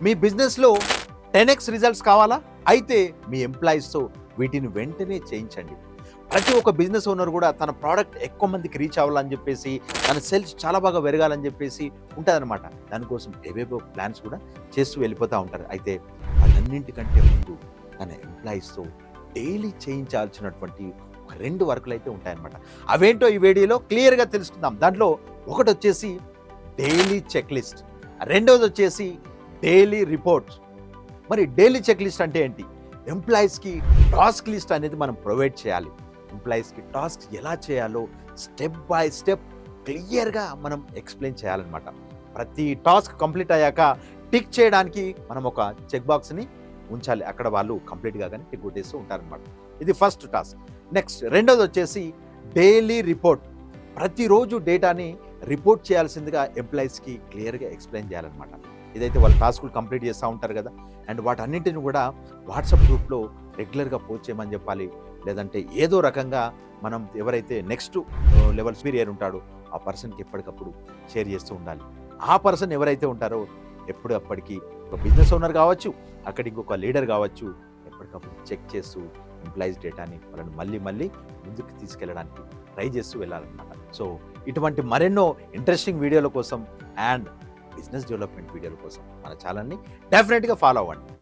మీ బిజినెస్లో 10x results కావాలా? అయితే మీ ఎంప్లాయీస్తో వీటిని వెంటనే చేయించండి. ప్రతి ఒక్క బిజినెస్ ఓనర్ కూడా తన ప్రోడక్ట్ ఎక్కువ మందికి రీచ్ అవ్వాలని చెప్పేసి, తన సేల్స్ చాలా బాగా పెరగాలని చెప్పేసి ఉంటుందన్నమాట. దానికోసం ఏవేవో ప్లాన్స్ కూడా చేస్తూ వెళ్ళిపోతూ ఉంటారు. అయితే అదన్నింటికంటే ముందు తన ఎంప్లాయీస్తో డైలీ చేయించాల్సినటువంటి 2 వర్కులు అయితే ఉంటాయన్నమాట. అవేంటో ఈ వీడియోలో క్లియర్గా తెలుసుకుందాం. దాంట్లో ఒకటి వచ్చేసి డైలీ చెక్ లిస్ట్, రెండవది వచ్చేసి డైలీ రిపోర్ట్స్. మరి డైలీ చెక్ లిస్ట్ అంటే ఏంటి? ఎంప్లాయీస్కి టాస్క్ లిస్ట్ అనేది మనం ప్రొవైడ్ చేయాలి. ఎంప్లాయీస్కి టాస్క్ ఎలా చేయాలో స్టెప్ బై స్టెప్ క్లియర్గా మనం ఎక్స్ప్లెయిన్ చేయాలన్నమాట. ప్రతి టాస్క్ కంప్లీట్ అయ్యాక టిక్ చేయడానికి మనం ఒక చెక్ బాక్స్ని ఉంచాలి. అక్కడ వాళ్ళు కంప్లీట్గా కానీ టిక్ కొట్టేస్తూ ఉంటారనమాట. ఇది ఫస్ట్ టాస్క్. నెక్స్ట్ రెండోది వచ్చేసి డైలీ రిపోర్ట్. ప్రతిరోజు డేటాని రిపోర్ట్ చేయాల్సిందిగా ఎంప్లాయీస్కి క్లియర్గా ఎక్స్ప్లెయిన్ చేయాలన్నమాట. ఇదైతే వాళ్ళు టాస్కులు కంప్లీట్ చేస్తూ ఉంటారు కదా, అండ్ వాటన్నింటిని కూడా వాట్సాప్ గ్రూప్లో రెగ్యులర్గా పోస్ట్ చేయమని చెప్పాలి. లేదంటే ఏదో రకంగా మనం ఎవరైతే నెక్స్ట్ లెవెల్ సుపీరియర్ ఉంటాడో ఆ పర్సన్కి ఎప్పటికప్పుడు షేర్ చేస్తూ ఉండాలి. ఆ పర్సన్ ఎవరైతే ఉంటారో ఎప్పటికప్పటికి ఒక బిజినెస్ ఓనర్ కావచ్చు, అక్కడికి ఇంకొక లీడర్ కావచ్చు, ఎప్పటికప్పుడు చెక్ చేస్తూ ఎంప్లాయీస్ డేటాని వాళ్ళని మళ్ళీ ముందుకు తీసుకెళ్ళడానికి ట్రై చేస్తూ వెళ్ళాలన్నమాట. సో ఇటువంటి మరెన్నో ఇంట్రెస్టింగ్ వీడియోల కోసం అండ్ బిజినెస్ డెవలప్మెంట్ వీడియోల కోసం మన ఛానల్ని డెఫినెట్గా ఫాలో అవ్వండి.